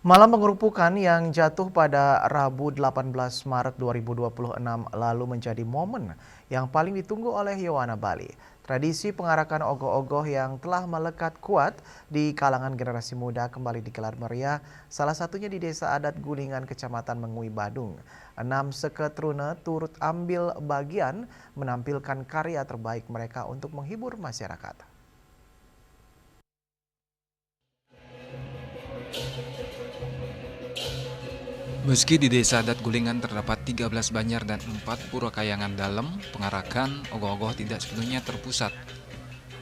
Malam pengerupukan yang jatuh pada Rabu 18 Maret 2026 lalu menjadi momen yang paling ditunggu oleh Yowana Bali. Tradisi pengarakan ogoh-ogoh yang telah melekat kuat di kalangan generasi muda kembali digelar meriah, salah satunya di Desa Adat Gulingan, Kecamatan Mengui, Badung. 6 seketrune turut ambil bagian menampilkan karya terbaik mereka untuk menghibur masyarakat. Meski di Desa Adat Gulingan terdapat 13 banjar dan 4 pura kayangan dalam, pengarakan ogoh-ogoh tidak sepenuhnya terpusat.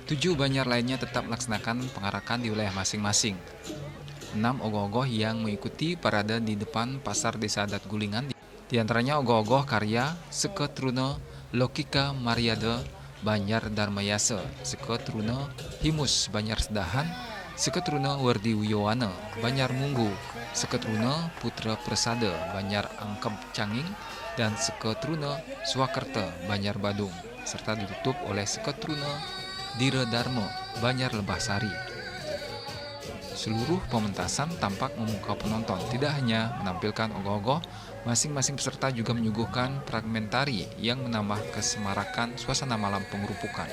7 banjar lainnya tetap melaksanakan pengarakan di wilayah masing-masing. 6 ogoh-ogoh yang mengikuti parade di depan pasar Desa Adat Gulingan, di antaranya ogoh-ogoh karya Seke Trune Lokika Mariade Banjar Darmayase, Seke Trune Himus Banjar Sedahan, Seke Trune Werdi Wiyowana Banjar Munggu, Seke Trune Putra Persada Banjar Angkep Canging, dan Seke Trune Swakerta Banjar Badung, serta ditutup oleh Seke Trune Dire Darmo Banjar Lembah Sari. Seluruh pementasan tampak memukau penonton, tidak hanya menampilkan ogoh-ogoh, masing-masing peserta juga menyuguhkan fragmen tari yang menambah kesemarakan suasana malam pengerupukan.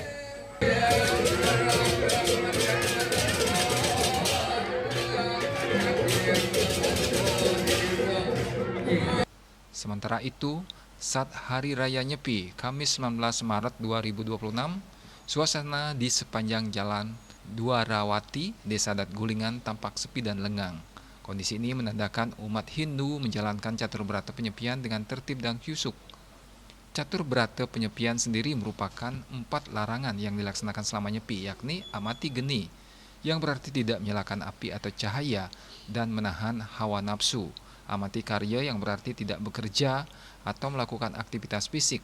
Sementara itu, saat Hari Raya Nyepi, Kamis 19 Maret 2026, suasana di sepanjang jalan Dwarawati, Desa Adat Gulingan tampak sepi dan lengang. Kondisi ini menandakan umat Hindu menjalankan catur berata penyepian dengan tertib dan khusyuk. Catur berata penyepian sendiri merupakan 4 larangan yang dilaksanakan selama nyepi, yakni amati geni, yang berarti tidak menyalakan api atau cahaya dan menahan hawa nafsu. Amati karya yang berarti tidak bekerja atau melakukan aktivitas fisik.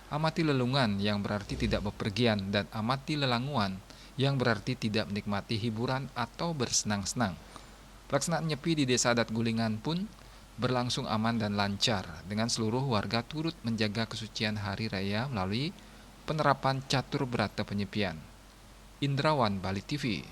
Amati lelungan yang berarti tidak bepergian, dan amati lelanguan yang berarti tidak menikmati hiburan atau bersenang-senang. Pelaksanaan nyepi di Desa Adat Gulingan pun berlangsung aman dan lancar, dengan seluruh warga turut menjaga kesucian hari raya melalui penerapan catur berata penyepian. Indrawan, Bali TV.